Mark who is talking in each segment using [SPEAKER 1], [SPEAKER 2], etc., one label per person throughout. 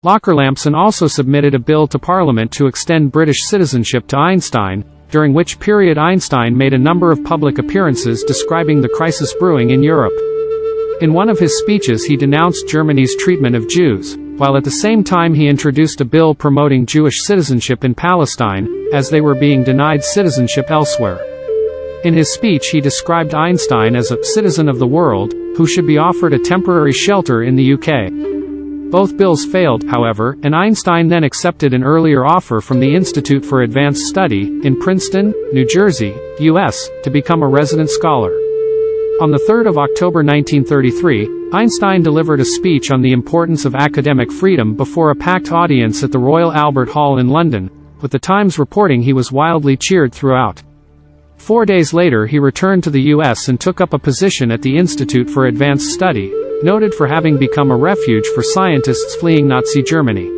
[SPEAKER 1] Locker-Lampson also submitted a bill to Parliament to extend British citizenship to Einstein, during which period Einstein made a number of public appearances describing the crisis brewing in Europe. In one of his speeches he denounced Germany's treatment of Jews, while at the same time he introduced a bill promoting Jewish citizenship in Palestine, as they were being denied citizenship elsewhere. In his speech he described Einstein as a citizen of the world, who should be offered a temporary shelter in the UK. Both bills failed, however, and Einstein then accepted an earlier offer from the Institute for Advanced Study, in Princeton, New Jersey, U.S., to become a resident scholar. On 3 October 1933, Einstein delivered a speech on the importance of academic freedom before a packed audience at the Royal Albert Hall in London, with the Times reporting he was wildly cheered throughout. 4 days later he returned to the U.S. and took up a position at the Institute for Advanced Study, noted for having become a refuge for scientists fleeing Nazi Germany.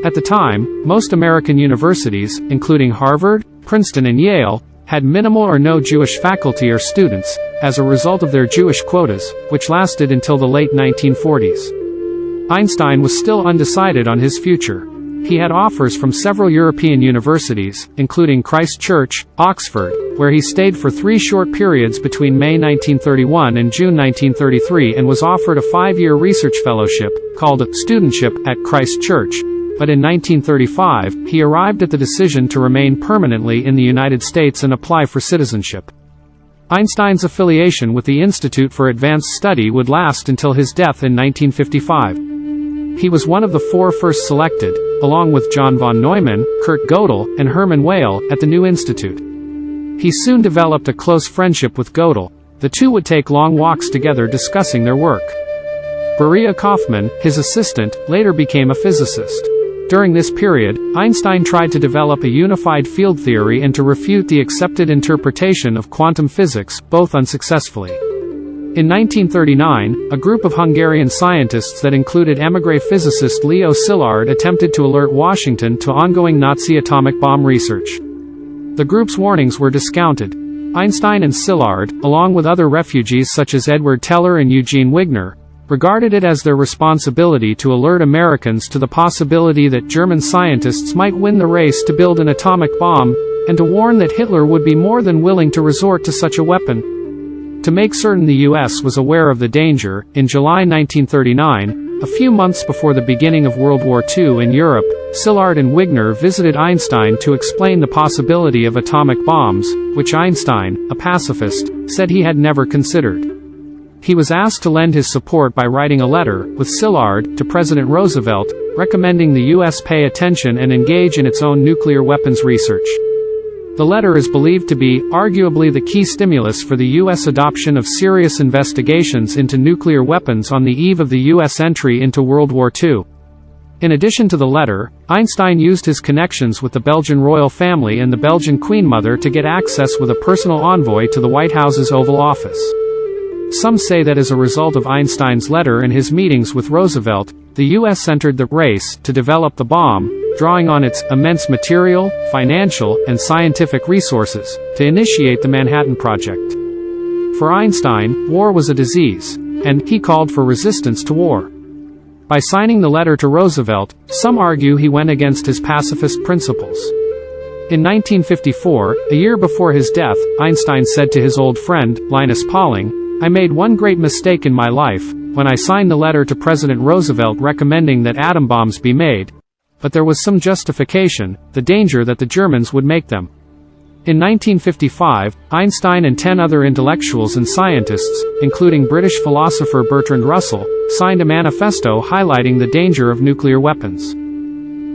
[SPEAKER 1] At the time, most American universities, including Harvard, Princeton and Yale, had minimal or no Jewish faculty or students, as a result of their Jewish quotas, which lasted until the late 1940s. Einstein was still undecided on his future. He had offers from several European universities, including Christ Church, Oxford, where he stayed for 3 short periods between May 1931 and June 1933 and was offered a 5-year research fellowship, called a studentship, at Christ Church. But in 1935, he arrived at the decision to remain permanently in the United States and apply for citizenship. Einstein's affiliation with the Institute for Advanced Study would last until his death in 1955. He was one of the 4 first selected, along with John von Neumann, Kurt Gödel, and Hermann Weyl, at the new institute. He soon developed a close friendship with Gödel. The two would take long walks together discussing their work. Beria Kaufmann, his assistant, later became a physicist. During this period, Einstein tried to develop a unified field theory and to refute the accepted interpretation of quantum physics, both unsuccessfully. In 1939, a group of Hungarian scientists that included émigré physicist Leo Szilard attempted to alert Washington to ongoing Nazi atomic bomb research. The group's warnings were discounted. Einstein and Szilard, along with other refugees such as Edward Teller and Eugene Wigner, regarded it as their responsibility to alert Americans to the possibility that German scientists might win the race to build an atomic bomb, and to warn that Hitler would be more than willing to resort to such a weapon. To make certain the U.S. was aware of the danger, in July 1939, a few months before the beginning of World War II in Europe, Szilard and Wigner visited Einstein to explain the possibility of atomic bombs, which Einstein, a pacifist, said he had never considered. He was asked to lend his support by writing a letter, with Szilard, to President Roosevelt, recommending the U.S. pay attention and engage in its own nuclear weapons research. The letter is believed to be, arguably the key stimulus for the U.S. adoption of serious investigations into nuclear weapons on the eve of the U.S. entry into World War II. In addition to the letter, Einstein used his connections with the Belgian royal family and the Belgian Queen Mother to get access with a personal envoy to the White House's Oval Office. Some say that as a result of Einstein's letter and his meetings with Roosevelt, the U.S. entered the race to develop the bomb, drawing on its immense material, financial, and scientific resources to initiate the Manhattan Project. For Einstein, war was a disease, and he called for resistance to war. By signing the letter to Roosevelt, some argue he went against his pacifist principles. In 1954, a year before his death, Einstein said to his old friend, Linus Pauling, "I made one great mistake in my life, when I signed the letter to President Roosevelt recommending that atom bombs be made. But there was some justification, the danger that the Germans would make them." In 1955, Einstein and 10 other intellectuals and scientists, including British philosopher Bertrand Russell, signed a manifesto highlighting the danger of nuclear weapons.